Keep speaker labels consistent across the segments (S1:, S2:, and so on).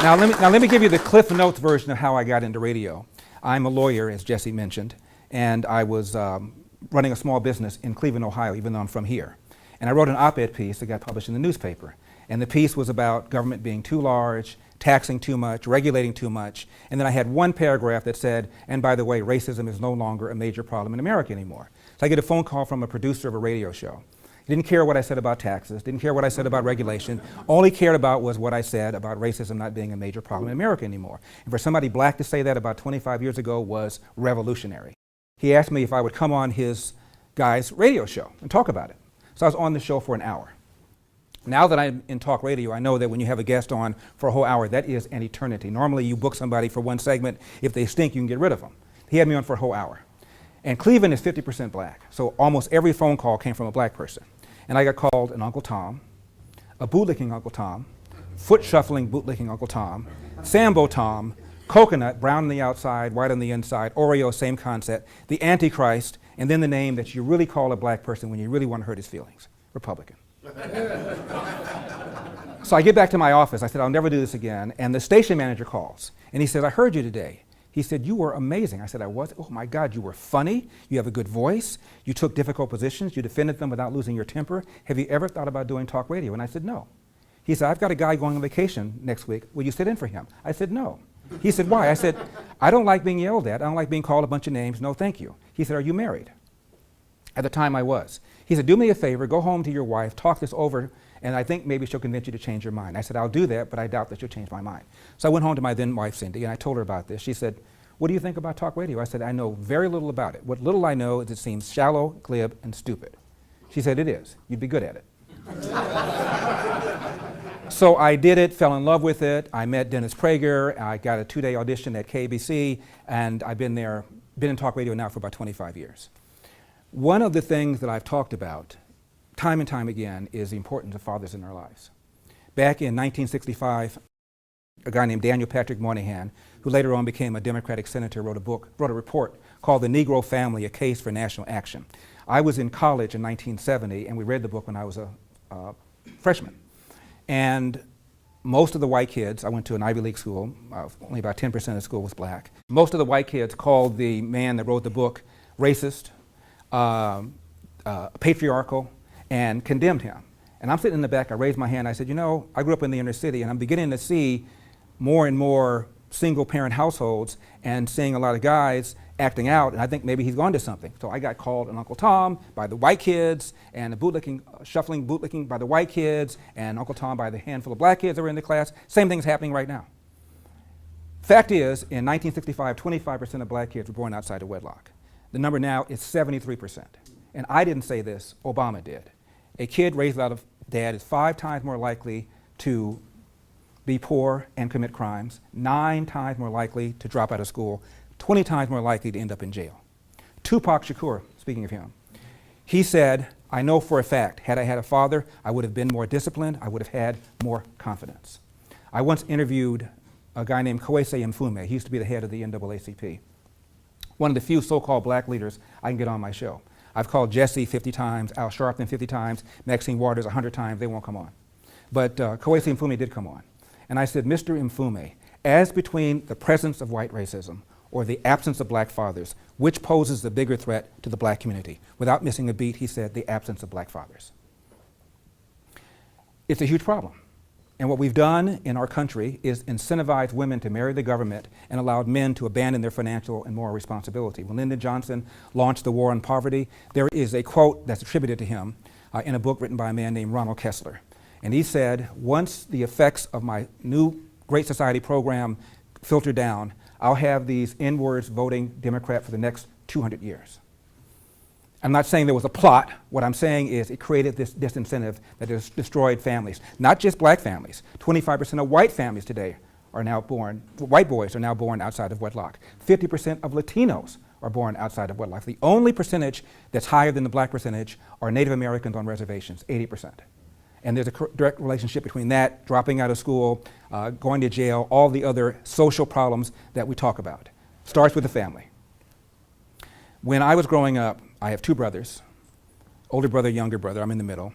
S1: Now let me give you the Cliff Notes version of how I got into radio. I'm a lawyer, as Jesse mentioned, and I was running a small business in Cleveland, Ohio, even though I'm from here. And I wrote an op-ed piece that got published in the newspaper. And the piece was about government being too large, taxing too much, regulating too much. And then I had one paragraph that said, and by the way, racism is no longer a major problem in America anymore. So I get a phone call from a producer of a radio show. He didn't care what I said about taxes, didn't care what I said about regulation, only cared about was what I said about racism not being a major problem in America anymore. And for somebody black to say that about 25 years ago was revolutionary. He asked me if I would come on his guy's radio show and talk about it. So I was on the show for an hour. Now that I'm in talk radio, I know that when you have a guest on for a whole hour, that is an eternity. Normally you book somebody for one segment. If they stink, you can get rid of them. He had me on for a whole hour. And Cleveland is 50% black, so almost every phone call came from a black person. And I got called an Uncle Tom, a bootlicking Uncle Tom, foot-shuffling bootlicking Uncle Tom, Sambo Tom, coconut, brown on the outside, white on the inside, Oreo, same concept, the Antichrist, and then the name that you really call a black person when you really want to hurt his feelings, Republican. So I get back to my office. I said, I'll never do this again. And the station manager calls, and he said, I heard you today. He said, you were amazing. I said, I was? Oh my God, you were funny. You have a good voice. You took difficult positions. You defended them without losing your temper. Have you ever thought about doing talk radio? And I said, no. He said, I've got a guy going on vacation next week. Will you sit in for him? I said, no. He said, why? I said, I don't like being yelled at. I don't like being called a bunch of names. No, thank you. He said, are you married? At the time I was. He said, do me a favor, go home to your wife, talk this over, and I think maybe she'll convince you to change your mind. I said, I'll do that, but I doubt that she'll change my mind. So I went home to my then wife, Cindy, and I told her about this. She said, what do you think about talk radio? I said, I know very little about it. What little I know is it seems shallow, glib, and stupid. She said, it is. You'd be good at it. So I did it, fell in love with it. I met Dennis Prager. I got a 2-day audition at KBC, and I've been in talk radio now for about 25 years. One of the things that I've talked about time and time again is the importance of fathers in our lives. Back in 1965, a guy named Daniel Patrick Moynihan, who later on became a Democratic senator, wrote a report called The Negro Family, A Case for National Action. I was in college in 1970, and we read the book when I was a freshman. And most of the white kids, I went to an Ivy League school, only about 10% of the school was black. Most of the white kids called the man that wrote the book racist, patriarchal, and condemned him. And I'm sitting in the back, I raised my hand, I said, you know, I grew up in the inner city, and I'm beginning to see more and more single-parent households and seeing a lot of guys acting out, and I think maybe he's gone to something. So I got called an Uncle Tom by the white kids, and the shuffling bootlicking by the white kids, and Uncle Tom by the handful of black kids that were in the class. Same thing's happening right now. Fact is, in 1965, 25% of black kids were born outside of wedlock. The number now is 73%. And I didn't say this, Obama did. A kid raised out of dad is 5 times more likely to be poor and commit crimes, 9 times more likely to drop out of school, 20 times more likely to end up in jail. Tupac Shakur, speaking of him, he said, I know for a fact, had I had a father, I would have been more disciplined, I would have had more confidence. I once interviewed a guy named Kwesi Mfume. He used to be the head of the NAACP. One of the few so-called black leaders I can get on my show. I've called Jesse 50 times, Al Sharpton 50 times, Maxine Waters 100 times, they won't come on. But Kwesi Mfume did come on. And I said, Mr. Mfume, as between the presence of white racism or the absence of black fathers, which poses the bigger threat to the black community? Without missing a beat, he said, the absence of black fathers. It's a huge problem. And what we've done in our country is incentivize women to marry the government and allowed men to abandon their financial and moral responsibility. When Lyndon Johnson launched the war on poverty, there is a quote that's attributed to him in a book written by a man named Ronald Kessler. And he said, once the effects of my new Great Society program filter down, I'll have these N-words voting Democrat for the next 200 years. I'm not saying there was a plot. What I'm saying is it created this disincentive that has destroyed families, not just black families. 25% of white families today are now born, white boys are now born outside of wedlock. 50% of Latinos are born outside of wedlock. The only percentage that's higher than the black percentage are Native Americans on reservations, 80%. And there's a direct relationship between that, dropping out of school, going to jail, all the other social problems that we talk about. Starts with the family. When I was growing up, I have 2 brothers, older brother, younger brother, I'm in the middle,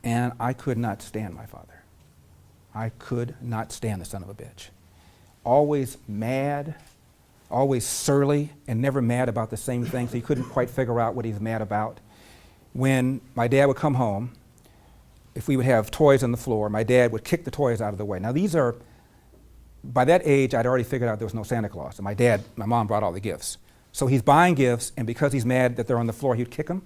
S1: and I could not stand my father. I could not stand the son of a bitch. Always mad, always surly, and never mad about the same thing, so you couldn't quite figure out what he's mad about. When my dad would come home, if we would have toys on the floor, my dad would kick the toys out of the way. Now these are, by that age, I'd already figured out there was no Santa Claus, and my mom brought all the gifts. So he's buying gifts, and because he's mad that they're on the floor, he'd kick them,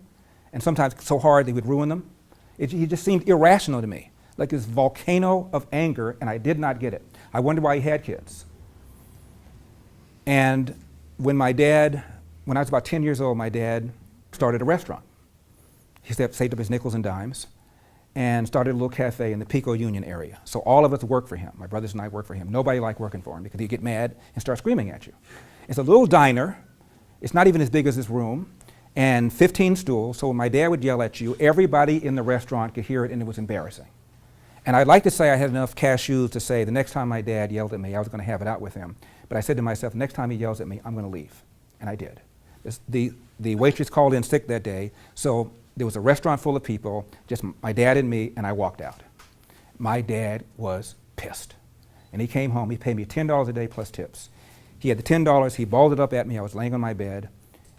S1: and sometimes so hard that he would ruin them. He just seemed irrational to me, like this volcano of anger, and I did not get it. I wondered why he had kids. And when I was about 10 years old, my dad started a restaurant. He saved up his nickels and dimes and started a little cafe in the Pico Union area. So all of us worked for him. My brothers and I worked for him. Nobody liked working for him because he'd get mad and start screaming at you. It's a little diner. It's not even as big as this room, and 15 stools. So when my dad would yell at you, everybody in the restaurant could hear it, and it was embarrassing. And I'd like to say I had enough cashews to say the next time my dad yelled at me, I was going to have it out with him. But I said to myself, next time he yells at me, I'm going to leave. And I did. The waitress called in sick that day, so there was a restaurant full of people, just my dad and me, and I walked out. My dad was pissed. And he came home, he paid me $10 a day plus tips. He had the $10, he balled it up at me, I was laying on my bed,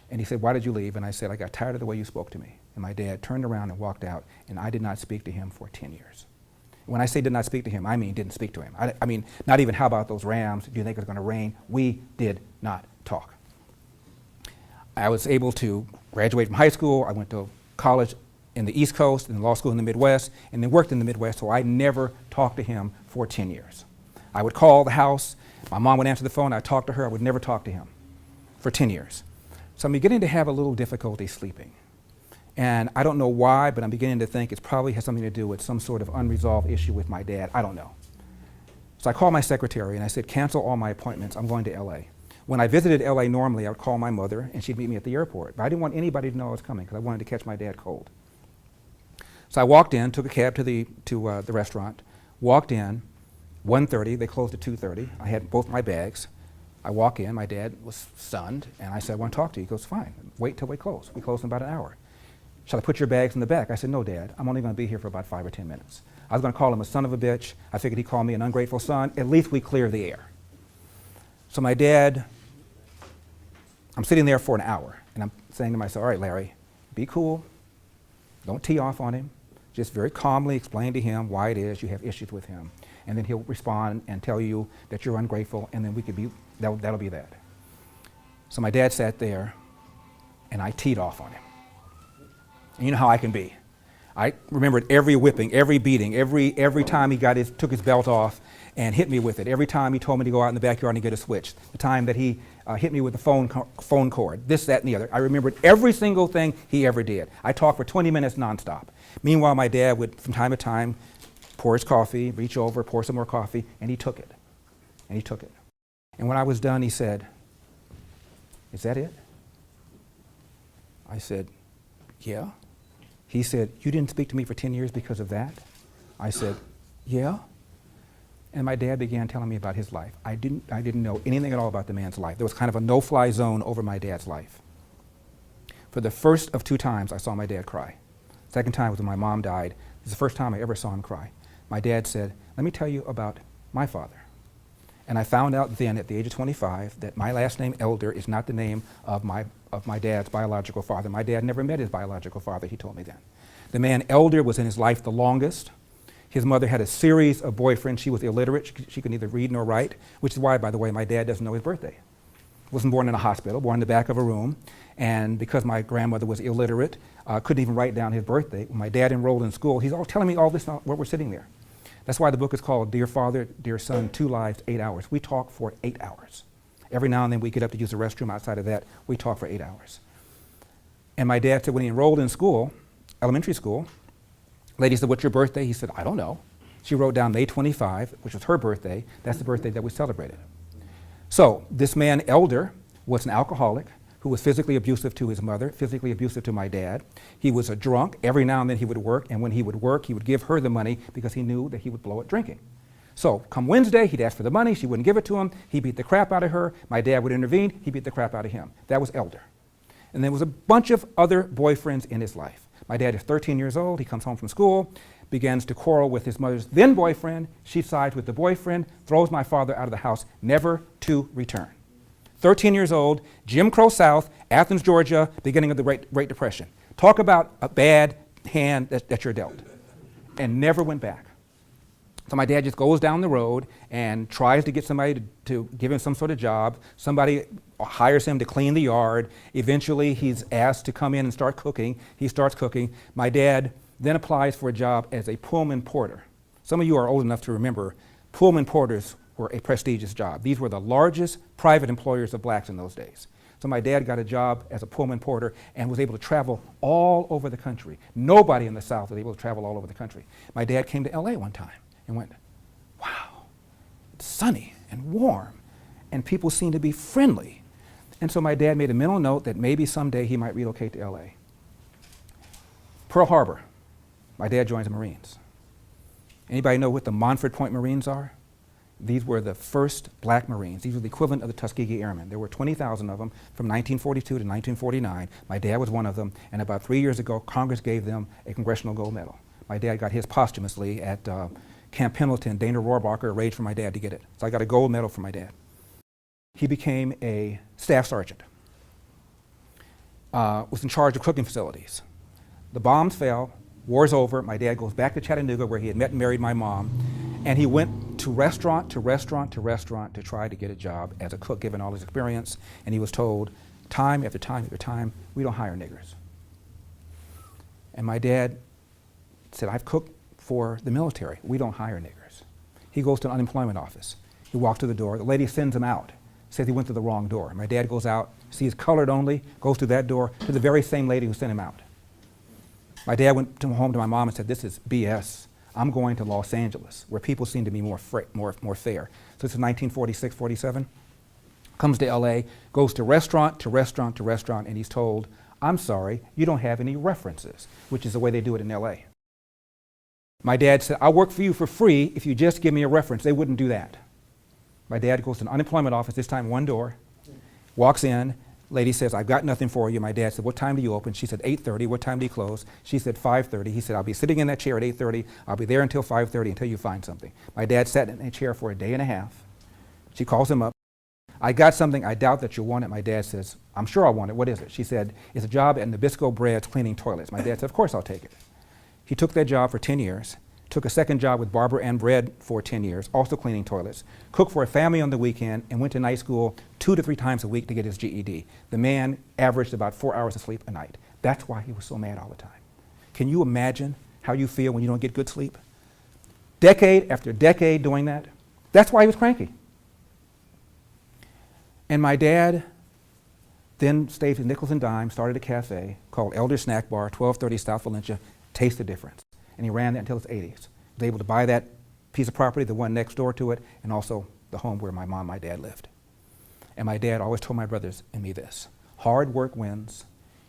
S1: and he said, why did you leave? And I said, I got tired of the way you spoke to me. And my dad turned around and walked out, and I did not speak to him for 10 years. When I say did not speak to him, I mean didn't speak to him. I mean, not even how about those Rams? Do you think it was going to rain? We did not talk. I was able to graduate from high school. I went to college in the East Coast and law school in the Midwest, and then worked in the Midwest, so I never talked to him for 10 years. I would call the house. My mom would answer the phone. I'd talk to her. I would never talk to him for 10 years. So I'm beginning to have a little difficulty sleeping. And I don't know why, but I'm beginning to think it probably has something to do with some sort of unresolved issue with my dad. I don't know. So I called my secretary and I said, cancel all my appointments. I'm going to LA. When I visited LA normally, I would call my mother and she'd meet me at the airport. But I didn't want anybody to know I was coming because I wanted to catch my dad cold. So I walked in, took a cab to the restaurant, walked in, 1:30, they closed at 2:30. I had both my bags. I walk in, my dad was stunned, and I said, I want to talk to you. He goes, fine, wait till we close. We close in about an hour. Shall I put your bags in the back? I said, no, Dad, I'm only going to be here for about 5 or 10 minutes. I was going to call him a son of a bitch. I figured he'd call me an ungrateful son. At least we clear the air. So my dad, I'm sitting there for an hour, and I'm saying to myself, all right, Larry, be cool. Don't tee off on him. Just very calmly explain to him why it is you have issues with him. And then he'll respond and tell you that you're ungrateful, and then we could be, that'll be that. So my dad sat there, and I teed off on him. And you know how I can be. I remembered every whipping, every beating, every time he took his belt off and hit me with it. Every time he told me to go out in the backyard and get a switch. The time that he hit me with the phone cord. This, that, and the other. I remembered every single thing he ever did. I talked for 20 minutes nonstop. Meanwhile, my dad would, from time to time, pour his coffee, reach over, pour some more coffee, and he took it. And he took it. And when I was done, he said, is that it? I said, yeah. He said, you didn't speak to me for 10 years because of that? I said, yeah. And my dad began telling me about his life. I didn't know anything at all about the man's life. There was kind of a no-fly zone over my dad's life. For the first of 2 times, I saw my dad cry. Second time was when my mom died. It was the first time I ever saw him cry. My dad said, let me tell you about my father. And I found out then at the age of 25 that my last name, Elder, is not the name of my dad's biological father. My dad never met his biological father, he told me then. The man Elder was in his life the longest. His mother had a series of boyfriends. She was illiterate. She could neither read nor write, which is why, by the way, my dad doesn't know his birthday. Wasn't born in a hospital, born in the back of a room. And because my grandmother was illiterate, couldn't even write down his birthday. When my dad enrolled in school, he's all telling me all this while we're sitting there. That's why the book is called Dear Father, Dear Son, 2 Lives, 8 Hours. We talk for 8 hours. Every now and then we get up to use the restroom. Outside of that, we talk for 8 hours. And my dad said when he enrolled in school, elementary school, lady said, what's your birthday? He said, I don't know. She wrote down May 25, which was her birthday. That's the birthday that we celebrated. So this man, Elder, was an alcoholic who was physically abusive to his mother, physically abusive to my dad. He was a drunk. Every now and then he would work, and when he would work, he would give her the money because he knew that he would blow it drinking. So come Wednesday, he'd ask for the money. She wouldn't give it to him. He beat the crap out of her. My dad would intervene. He beat the crap out of him. That was Elder. And there was a bunch of other boyfriends in his life. My dad is 13 years old. He comes home from school, begins to quarrel with his mother's then boyfriend. She sides with the boyfriend, throws my father out of the house, never to return. 13 years old, Jim Crow South, Athens, Georgia, beginning of the Great Depression. Talk about a bad hand that you're dealt. And never went back. So my dad just goes down the road and tries to get somebody to give him some sort of job. Somebody hires him to clean the yard. Eventually, he's asked to come in and start cooking. He starts cooking. My dad then applies for a job as a Pullman Porter. Some of you are old enough to remember Pullman Porters were a prestigious job. These were the largest private employers of blacks in those days. So my dad got a job as a Pullman Porter and was able to travel all over the country. Nobody in the South was able to travel all over the country. My dad came to LA one time and went, wow, it's sunny and warm, and people seem to be friendly. And so my dad made a mental note that maybe someday he might relocate to LA. Pearl Harbor, my dad joins the Marines. Anybody know what the Montford Point Marines are? These were the first black Marines. These were the equivalent of the Tuskegee Airmen. There were 20,000 of them from 1942 to 1949. My dad was one of them, and about 3 years ago, Congress gave them a Congressional Gold Medal. My dad got his posthumously at Camp Pendleton. Dana Rohrabacher arranged for my dad to get it. So I got a gold medal from my dad. He became a staff sergeant, was in charge of cooking facilities. The bombs fell, war's over, my dad goes back to Chattanooga where he had met and married my mom, and he went to restaurant to restaurant to restaurant to try to get a job as a cook, given all his experience, and he was told time after time after time, we don't hire niggers. And my dad said, I've cooked for the military. We don't hire niggers. He goes to an unemployment office. He walks to the door. The lady sends him out, says he went to the wrong door. My dad goes out, sees colored only, goes through that door to the very same lady who sent him out. My dad went home to my mom and said, this is BS. I'm going to Los Angeles, where people seem to be more fair. So this is 1946, 47. Comes to LA, goes to restaurant to restaurant to restaurant, and he's told, I'm sorry, you don't have any references, which is the way they do it in LA. My dad said, I'll work for you for free if you just give me a reference. They wouldn't do that. My dad goes to an unemployment office, this time one door, walks in, lady says, I've got nothing for you. My dad said, what time do you open? She said, 8:30. What time do you close? She said, 5:30. He said, I'll be sitting in that chair at 8:30. I'll be there until 5:30 until you find something. My dad sat in a chair for a day and a half. She calls him up. I got something, I doubt that you'll want it. My dad says, I'm sure I'll want it. What is it? She said, it's a job at Nabisco Breads cleaning toilets. My dad said, of course I'll take it. He took that job for 10 years, took a second job with Barber and Bread for 10 years, also cleaning toilets, cooked for a family on the weekend, and went to night school 2 to 3 times a week to get his GED. The man averaged about 4 hours of sleep a night. That's why he was so mad all the time. Can you imagine how you feel when you don't get good sleep? Decade after decade doing that. That's why he was cranky. And my dad then saved his nickels and dimes, started a cafe called Elder Snack Bar, 1230 South Valencia. Taste the difference. And he ran that until his 80s. Was able to buy that piece of property, the one next door to it, and also the home where my mom and my dad lived. And my dad always told my brothers and me this: hard work wins.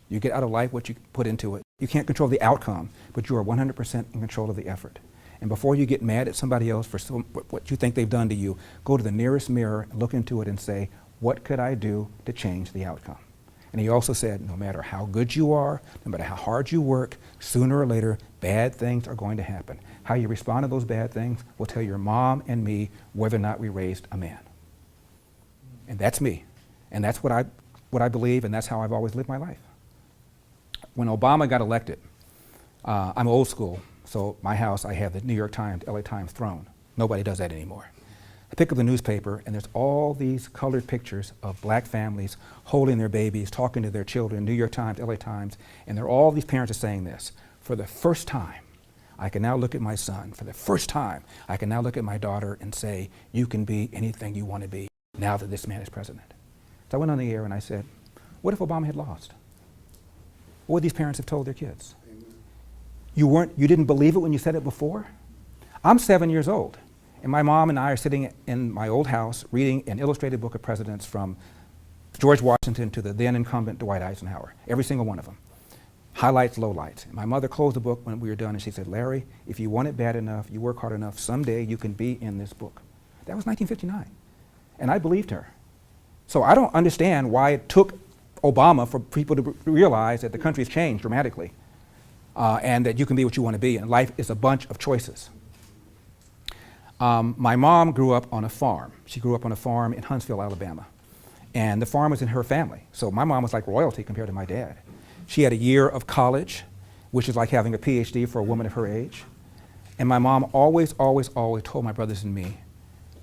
S1: You get out of life what you put into it. You can't control the outcome, but you are 100% in control of the effort. And before you get mad at somebody else for what you think they've done to you, go to the nearest mirror and look into it and say, what could I do to change the outcome? And he also said, no matter how good you are, no matter how hard you work, sooner or later, bad things are going to happen. How you respond to those bad things will tell your mom and me whether or not we raised a man. And that's me. And that's what I believe, and that's how I've always lived my life. When Obama got elected, I'm old school, so my house, I have the New York Times, LA Times throne. Nobody does that anymore. I pick up the newspaper, and there's all these colored pictures of black families holding their babies, talking to their children, New York Times, LA Times, and there are all these parents are saying this: for the first time, I can now look at my son. For the first time, I can now look at my daughter and say, you can be anything you want to be now that this man is president. So I went on the air and I said, what if Obama had lost? What would these parents have told their kids? You didn't believe it when you said it before? I'm 7 years old. And my mom and I are sitting in my old house reading an illustrated book of presidents from George Washington to the then incumbent Dwight Eisenhower, every single one of them. Highlights, lowlights. And my mother closed the book when we were done and she said, Larry, if you want it bad enough, you work hard enough, someday you can be in this book. That was 1959. And I believed her. So I don't understand why it took Obama for people to realize that the country's changed dramatically. and that you can be what you want to be, and life is a bunch of choices. My mom grew up on a farm. She grew up on a farm in Huntsville, Alabama. And the farm was in her family. So my mom was like royalty compared to my dad. She had a year of college, which is like having a PhD for a woman of her age. And my mom always, always, always told my brothers and me,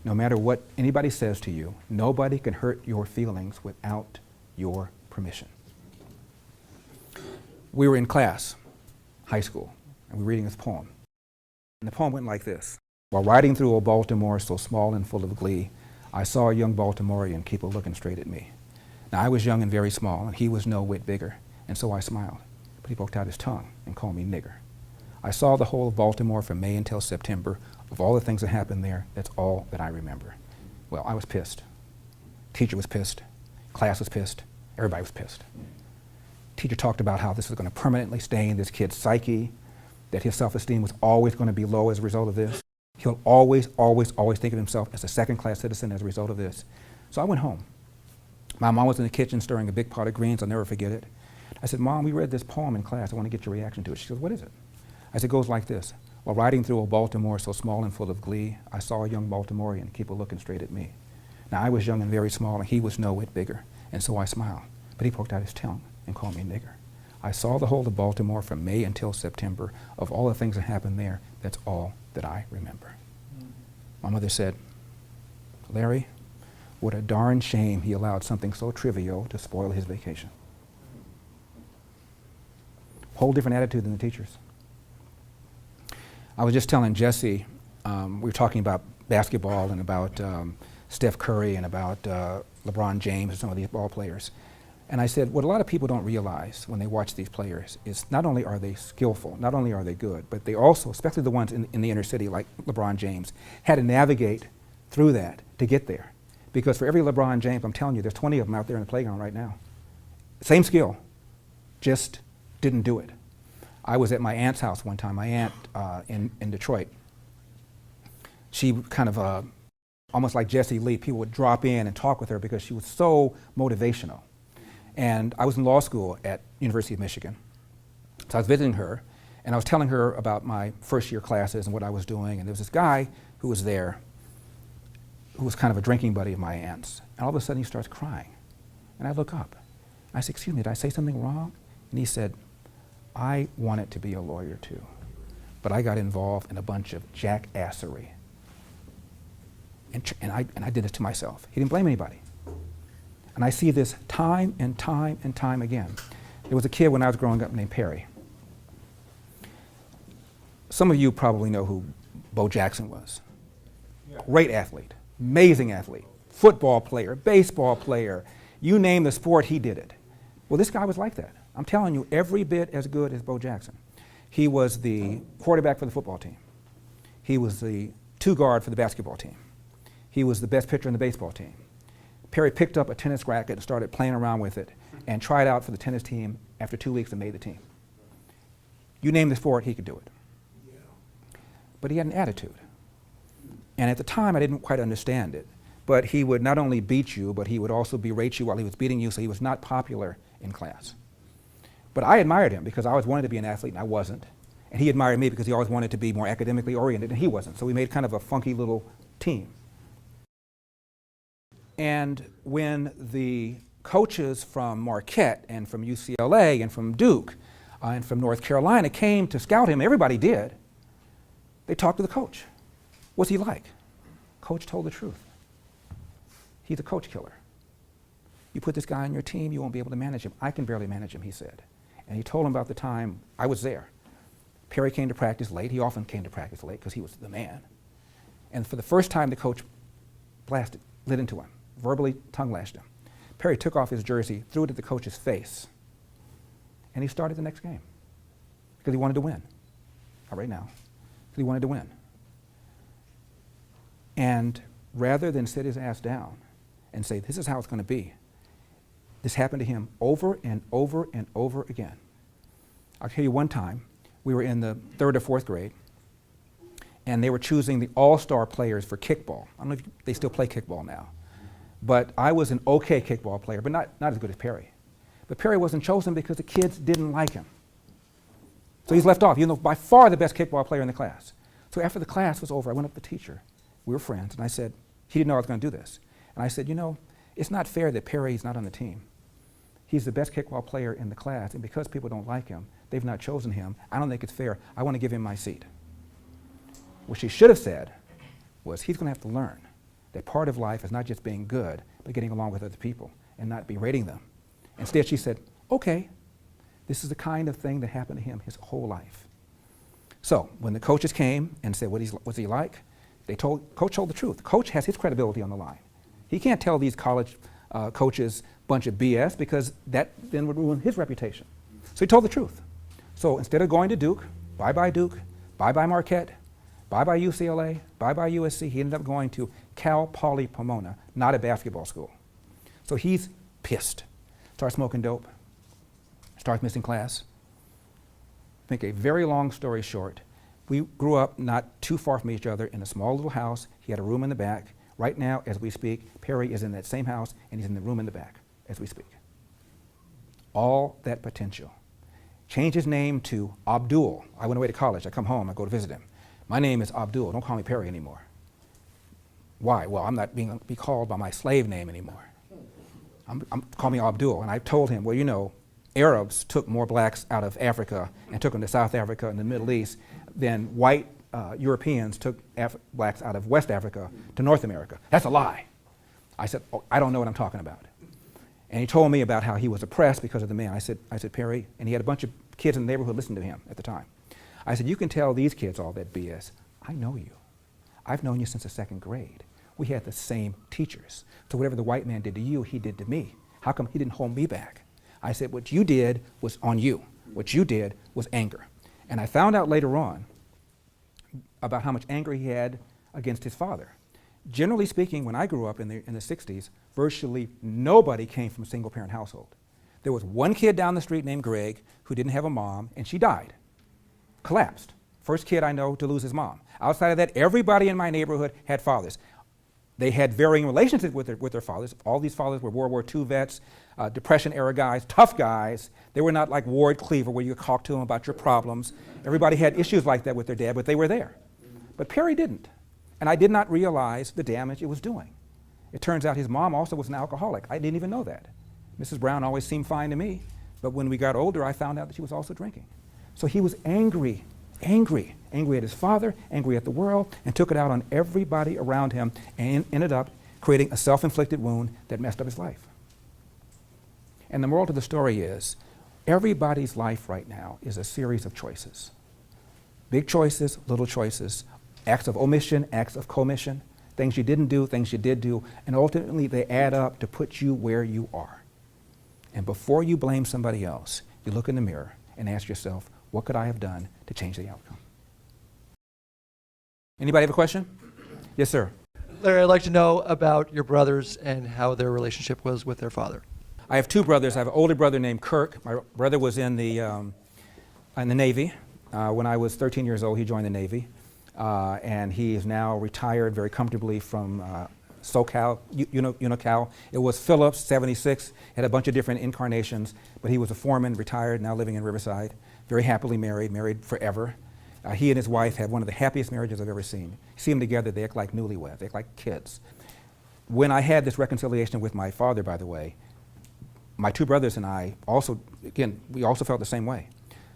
S1: no matter what anybody says to you, nobody can hurt your feelings without your permission. We were in class, high school, and we were reading this poem. And the poem went like this. While riding through old Baltimore, so small and full of glee, I saw a young Baltimorean keep a looking straight at me. Now I was young and very small, and he was no whit bigger, and so I smiled. But he poked out his tongue and called me nigger. I saw the whole of Baltimore from May until September. Of all the things that happened there, that's all that I remember. Well, I was pissed. Teacher was pissed. Class was pissed. Everybody was pissed. Teacher talked about how this was going to permanently stain this kid's psyche, that his self-esteem was always going to be low as a result of this. He'll always, always, always think of himself as a second-class citizen as a result of this. So I went home. My mom was in the kitchen stirring a big pot of greens. I'll never forget it. I said, Mom, we read this poem in class. I want to get your reaction to it. She goes, what is it? I said, it goes like this. While riding through old Baltimore, so small and full of glee, I saw a young Baltimorean keep a looking straight at me. Now, I was young and very small, and he was no whit bigger, and so I smiled. But he poked out his tongue and called me nigger. I saw the whole of Baltimore from May until September. Of all the things that happened there, that's all that I remember. My mother said, Larry, what a darn shame he allowed something so trivial to spoil his vacation. Whole different attitude than the teachers. I was just telling Jesse, we were talking about basketball and about Steph Curry and about LeBron James and some of these ball players. And I said, what a lot of people don't realize when they watch these players is not only are they skillful, not only are they good, but they also, especially the ones in the inner city like LeBron James, had to navigate through that to get there. Because for every LeBron James, I'm telling you, there's 20 of them out there in the playground right now. Same skill, just didn't do it. I was at my aunt's house one time, my aunt in Detroit. She kind of, almost like Jesse Lee, people would drop in and talk with her because she was so motivational. And I was in law school at University of Michigan. So I was visiting her, and I was telling her about my first year classes and what I was doing, and there was this guy who was there who was kind of a drinking buddy of my aunt's. And all of a sudden he starts crying. And I look up. I said, excuse me, did I say something wrong? And he said, I wanted to be a lawyer too, but I got involved in a bunch of jackassery. And I did it to myself. He didn't blame anybody. And I see this time and time and time again. There was a kid when I was growing up named Perry. Some of you probably know who Bo Jackson was. Yeah. Great athlete, amazing athlete, football player, baseball player, you name the sport, he did it. Well, this guy was like that. I'm telling you, every bit as good as Bo Jackson. He was the quarterback for the football team. He was the two-guard for the basketball team. He was the best pitcher in the baseball team. Perry picked up a tennis racket and started playing around with it and tried out for the tennis team after 2 weeks and made the team. You name the sport, he could do it. Yeah. But he had an attitude. And at the time, I didn't quite understand it. But he would not only beat you, but he would also berate you while he was beating you, so he was not popular in class. But I admired him because I always wanted to be an athlete and I wasn't. And he admired me because he always wanted to be more academically oriented and he wasn't. So we made kind of a funky little team. And when the coaches from Marquette and from UCLA and from Duke and from North Carolina came to scout him, everybody did, they talked to the coach. What's he like? Coach told the truth. He's a coach killer. You put this guy on your team, you won't be able to manage him. I can barely manage him, he said. And he told him about the time I was there. Perry came to practice late. He often came to practice late because he was the man. And for the first time, the coach lit into him, verbally tongue lashed him. Perry took off his jersey, threw it at the coach's face, and he started the next game because he wanted to win. Not right now, because he wanted to win. And rather than sit his ass down and say, this is how it's going to be, this happened to him over and over and over again. I'll tell you one time, we were in the 3rd or 4th grade, and they were choosing the all-star players for kickball. I don't know if they still play kickball now. But I was an okay kickball player, but not as good as Perry. But Perry wasn't chosen because the kids didn't like him. So he's left off, even though by far the best kickball player in the class. So after the class was over, I went up to the teacher. We were friends, and I said, he didn't know I was going to do this. And I said, you know, it's not fair that Perry's not on the team. He's the best kickball player in the class, and because people don't like him, they've not chosen him. I don't think it's fair. I want to give him my seat. What she should have said was, he's going to have to learn that part of life is not just being good, but getting along with other people and not berating them. Instead, she said, okay, this is the kind of thing that happened to him his whole life. So when the coaches came and said, what's he like? Coach told the truth. Coach has his credibility on the line. He can't tell these college coaches a bunch of BS because that then would ruin his reputation. So he told the truth. So instead of going to Duke, bye-bye Marquette, bye-bye UCLA, bye-bye USC, he ended up going to Cal Poly Pomona, not a basketball school. So he's pissed. Starts smoking dope, starts missing class. Make a very long story short, we grew up not too far from each other in a small little house. He had a room in the back. Right now, as we speak, Perry is in that same house, and he's in the room in the back as we speak. All that potential. Changed his name to Abdul. I went away to college. I come home. I go to visit him. My name is Abdul. Don't call me Perry anymore. Why? Well, I'm not being be called by my slave name anymore. Call me Abdul. And I told him, well, you know, Arabs took more blacks out of Africa and took them to South Africa and the Middle East than white Europeans took blacks out of West Africa to North America. That's a lie. I said, oh, I don't know what I'm talking about. And he told me about how he was oppressed because of the man. I said, Perry, and he had a bunch of kids in the neighborhood listening to him at the time. I said, you can tell these kids all that BS. I know you. I've known you since the second grade. We had the same teachers. So whatever the white man did to you, he did to me. How come he didn't hold me back? I said, what you did was on you. What you did was anger. And I found out later on about how much anger he had against his father. Generally speaking, when I grew up in the 60s, virtually nobody came from a single-parent household. There was one kid down the street named Greg who didn't have a mom, and she died, collapsed. First kid I know to lose his mom. Outside of that, everybody in my neighborhood had fathers. They had varying relationships with their fathers. All these fathers were World War II vets, Depression-era guys, tough guys. They were not like Ward Cleaver where you could talk to them about your problems. Everybody had issues like that with their dad, but they were there. But Perry didn't. And I did not realize the damage it was doing. It turns out his mom also was an alcoholic. I didn't even know that. Mrs. Brown always seemed fine to me, but when we got older, I found out that she was also drinking. So he was angry at his father, angry at the world, and took it out on everybody around him and ended up creating a self-inflicted wound that messed up his life. And the moral to the story is, everybody's life right now is a series of choices. Big choices, little choices, acts of omission, acts of commission, things you didn't do, things you did do, and ultimately they add up to put you where you are. And before you blame somebody else, you look in the mirror and ask yourself, what could I have done to change the outcome? Anybody have a question? Yes, sir.
S2: Larry, I'd like to know about your brothers and how their relationship was with their father.
S1: I have two brothers. I have an older brother named Kirk. My brother was in the Navy. When I was 13 years old, he joined the Navy. And he is now retired very comfortably from SoCal, Unical. It was Phillips, 76, had a bunch of different incarnations, but he was a foreman, retired, now living in Riverside, very happily married forever. He and his wife have one of the happiest marriages I've ever seen. You see them together, they act like newlyweds, they act like kids. When I had this reconciliation with my father, by the way, my two brothers and I also, again, we also felt the same way.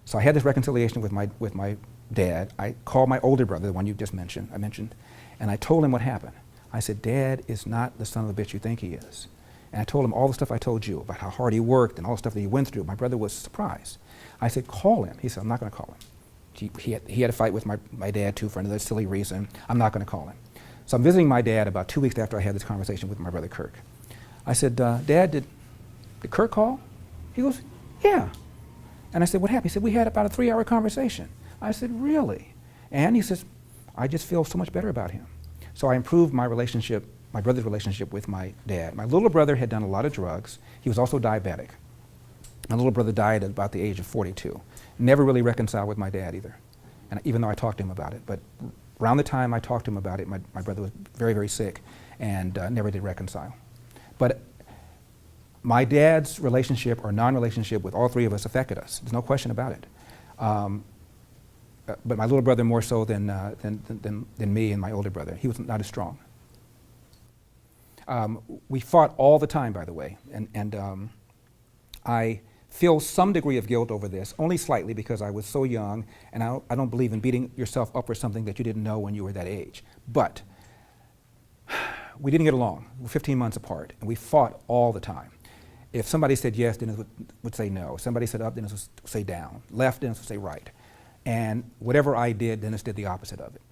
S1: So I had this reconciliation with my dad. I called my older brother, the one you just mentioned, and I told him what happened. I said, Dad is not the son of the bitch you think he is. And I told him all the stuff I told you about how hard he worked and all the stuff that he went through. My brother was surprised. I said, call him. He said, I'm not going to call him. He had a fight with my dad too for another silly reason. I'm not going to call him. So I'm visiting my dad about 2 weeks after I had this conversation with my brother Kirk. I said, Dad, did Kirk call? He goes, yeah. And I said, what happened? He said, we had about a 3-hour conversation. I said, really? And he says, I just feel so much better about him. So I improved my relationship, my brother's relationship with my dad. My little brother had done a lot of drugs. He was also diabetic. My little brother died at about the age of 42. Never really reconciled with my dad either, and even though I talked to him about it. But around the time I talked to him about it, my brother was very, very sick and never did reconcile. But my dad's relationship or non-relationship with all three of us affected us. There's no question about it. but my little brother more so than me and my older brother. He was not as strong. We fought all the time, by the way, and I feel some degree of guilt over this, only slightly because I was so young, and I don't believe in beating yourself up for something that you didn't know when you were that age. But we didn't get along. We were 15 months apart, and we fought all the time. If somebody said yes, Dennis would say no. Somebody said up, Dennis would say down. Left, Dennis would say right. And whatever I did, Dennis did the opposite of it.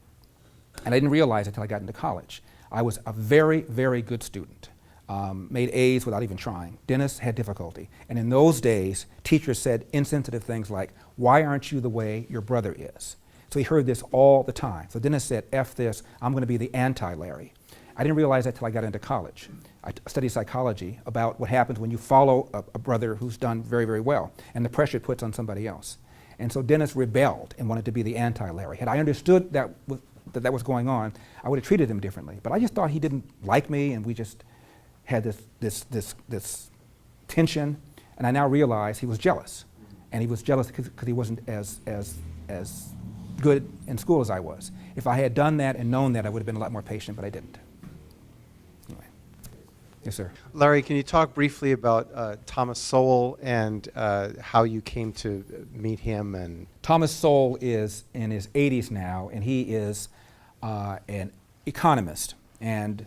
S1: And I didn't realize it until I got into college. I was a very, very good student. Made A's without even trying. Dennis had difficulty. And in those days, teachers said insensitive things like, why aren't you the way your brother is? So he heard this all the time. So Dennis said, F this, I'm going to be the anti-Larry. I didn't realize that until I got into college. I studied psychology about what happens when you follow a brother who's done very, very well, and the pressure it puts on somebody else. And so Dennis rebelled and wanted to be the anti-Larry. Had I understood that was going on, I would have treated him differently. But I just thought he didn't like me, and we just had this tension. And I now realize he was jealous. And he was jealous because he wasn't as good in school as I was. If I had done that and known that, I would have been a lot more patient, but I didn't. Anyway. Yes, sir.
S3: Larry, can you talk briefly about Thomas Sowell and how you came to meet him? And
S1: Thomas Sowell is in his 80s now, and he is an economist and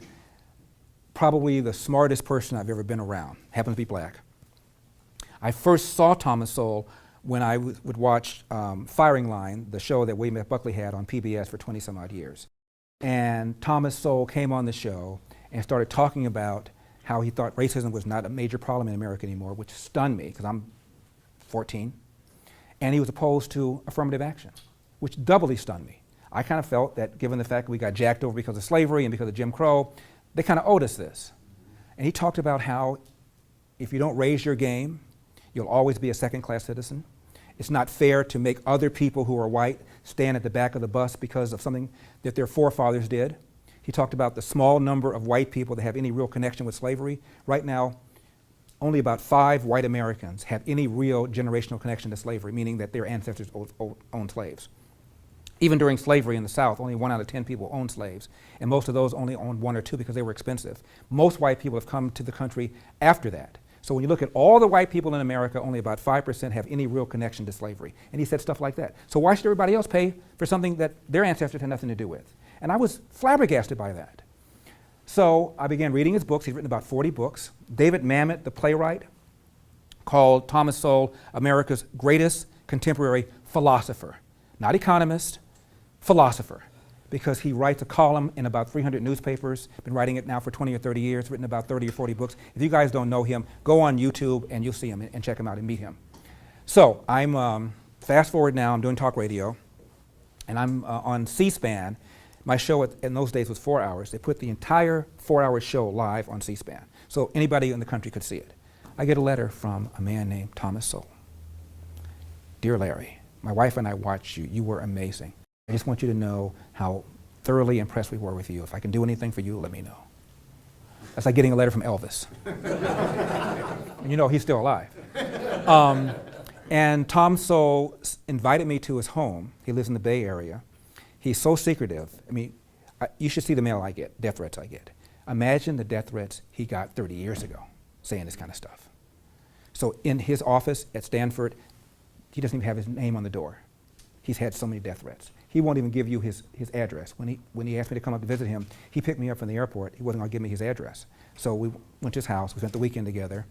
S1: probably the smartest person I've ever been around. Happens to be black. I first saw Thomas Sowell when I would watch Firing Line, the show that William F. Buckley had on PBS for 20 some odd years. And Thomas Sowell came on the show and started talking about how he thought racism was not a major problem in America anymore, which stunned me because I'm 14. And he was opposed to affirmative action, which doubly stunned me. I kind of felt that given the fact that we got jacked over because of slavery and because of Jim Crow, they kind of owed us this. And he talked about how if you don't raise your game, you'll always be a second-class citizen. It's not fair to make other people who are white stand at the back of the bus because of something that their forefathers did. He talked about the small number of white people that have any real connection with slavery. Right now, only about 5 white Americans have any real generational connection to slavery, meaning that their ancestors owned slaves. Even during slavery in the South, only 1 out of 10 people owned slaves, and most of those only owned 1 or 2 because they were expensive. Most white people have come to the country after that. So when you look at all the white people in America, only about 5% have any real connection to slavery. And he said stuff like that. So why should everybody else pay for something that their ancestors had nothing to do with? And I was flabbergasted by that. So I began reading his books. He's written about 40 books. David Mamet, the playwright, called Thomas Sowell America's greatest contemporary philosopher. Not economist, philosopher, because he writes a column in about 300 newspapers, been writing it now for 20 or 30 years, written about 30 or 40 books. If you guys don't know him, go on YouTube and you'll see him and check him out and meet him. So I'm, fast forward now, I'm doing talk radio, and I'm on C-SPAN. My show in those days was 4 hours. They put the entire 4-hour show live on C-SPAN, so anybody in the country could see it. I get a letter from a man named Thomas Sowell. Dear Larry, my wife and I watched you. You were amazing. I just want you to know how thoroughly impressed we were with you. If I can do anything for you, let me know. That's like getting a letter from Elvis. You know he's still alive. And Tom Sowell invited me to his home. He lives in the Bay Area. He's so secretive. I mean, you should see the mail I get, death threats I get. Imagine the death threats he got 30 years ago saying this kind of stuff. So in his office at Stanford, he doesn't even have his name on the door. He's had so many death threats. He won't even give you his address. When he asked me to come up to visit him, he picked me up from the airport. He wasn't going to give me his address. So we went to his house. We spent the weekend together.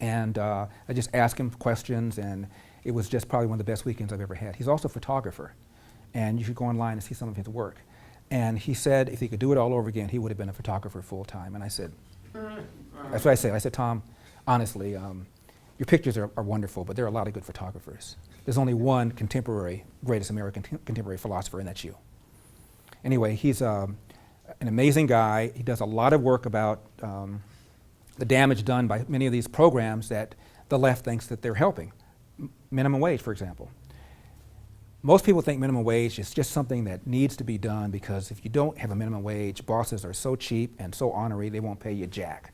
S1: And I just asked him questions, and it was just probably one of the best weekends I've ever had. He's also a photographer, and you should go online and see some of his work. And he said if he could do it all over again, he would have been a photographer full time. And I said, that's what I said. I said, Tom, honestly, your pictures are wonderful, but there are a lot of good photographers. There's only one contemporary, greatest American contemporary philosopher, and that's you. Anyway, he's an amazing guy. He does a lot of work about the damage done by many of these programs that the left thinks that they're helping. Minimum wage, for example. Most people think minimum wage is just something that needs to be done because if you don't have a minimum wage, bosses are so cheap and so ornery, they won't pay you jack.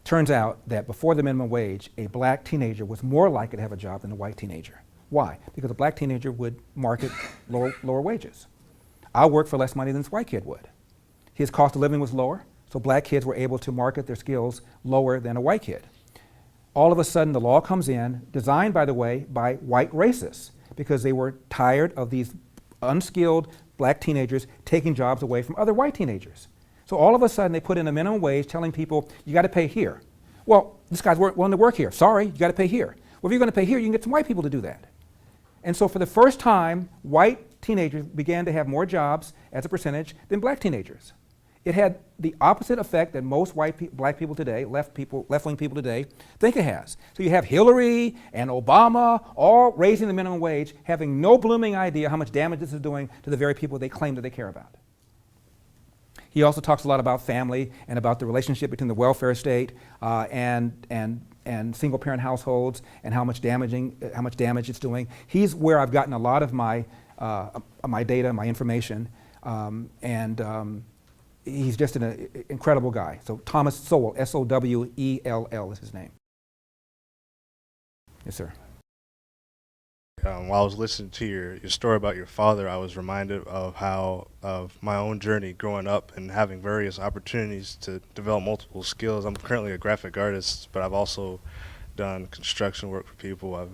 S1: Turns out that before the minimum wage, a black teenager was more likely to have a job than a white teenager. Why? Because a black teenager would market lower wages. I worked for less money than this white kid would. His cost of living was lower, so black kids were able to market their skills lower than a white kid. All of a sudden, the law comes in, designed, by the way, by white racists, because they were tired of these unskilled black teenagers taking jobs away from other white teenagers. So all of a sudden, they put in a minimum wage telling people, you got to pay here. Well, this guy's willing to work here. Sorry, you got to pay here. Well, if you're going to pay here, you can get some white people to do that. And so for the first time, white teenagers began to have more jobs as a percentage than black teenagers. It had the opposite effect that most black people today, left-wing people today, think it has. So you have Hillary and Obama all raising the minimum wage, having no blooming idea how much damage this is doing to the very people they claim that they care about. He also talks a lot about family and about the relationship between the welfare state and single-parent households and how much damage it's doing. He's where I've gotten a lot of my data, my information, he's just an incredible guy. So Thomas Sowell, S-O-W-E-L-L is his name. Yes, sir.
S4: While I was listening to your story about your father, I was reminded of my own journey growing up and having various opportunities to develop multiple skills. I'm currently a graphic artist, but I've also done construction work for people.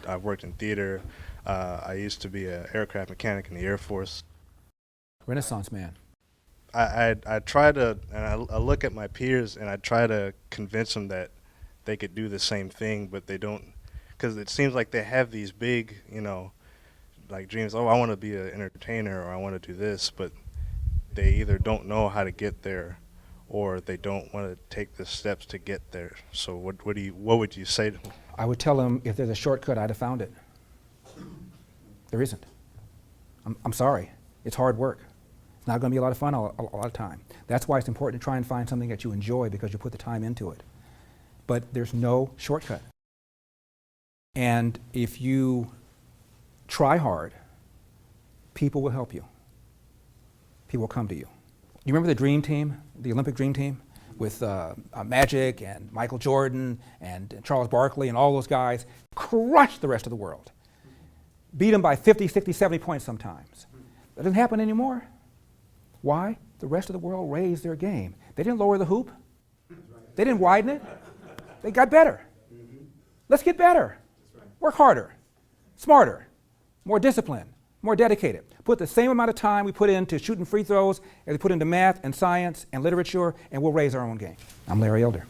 S4: I've worked in theater. I used to be an aircraft mechanic in the Air Force.
S1: Renaissance man.
S4: I try to, and I look at my peers and I try to convince them that they could do the same thing, but they don't. Because it seems like they have these big, like dreams. Oh, I want to be an entertainer, or I want to do this, but they either don't know how to get there, or they don't want to take the steps to get there. So what would you say to them?
S1: I would tell them if there's a shortcut, I'd have found it. There isn't. I'm sorry. It's hard work. It's not going to be a lot of fun a lot of time. That's why it's important to try and find something that you enjoy, because you put the time into it. But there's no shortcut. And if you try hard, people will help you. People will come to you. You remember the Dream Team, the Olympic Dream Team, with Magic and Michael Jordan and Charles Barkley and all those guys? Crushed the rest of the world. Beat them by 50, 60, 70 points sometimes. That doesn't happen anymore. Why? The rest of the world raised their game. They didn't lower the hoop. They didn't widen it. They got better. Let's get better. Work harder, smarter, more disciplined, more dedicated. Put the same amount of time we put into shooting free throws as we put into math and science and literature, and we'll raise our own game. I'm Larry Elder.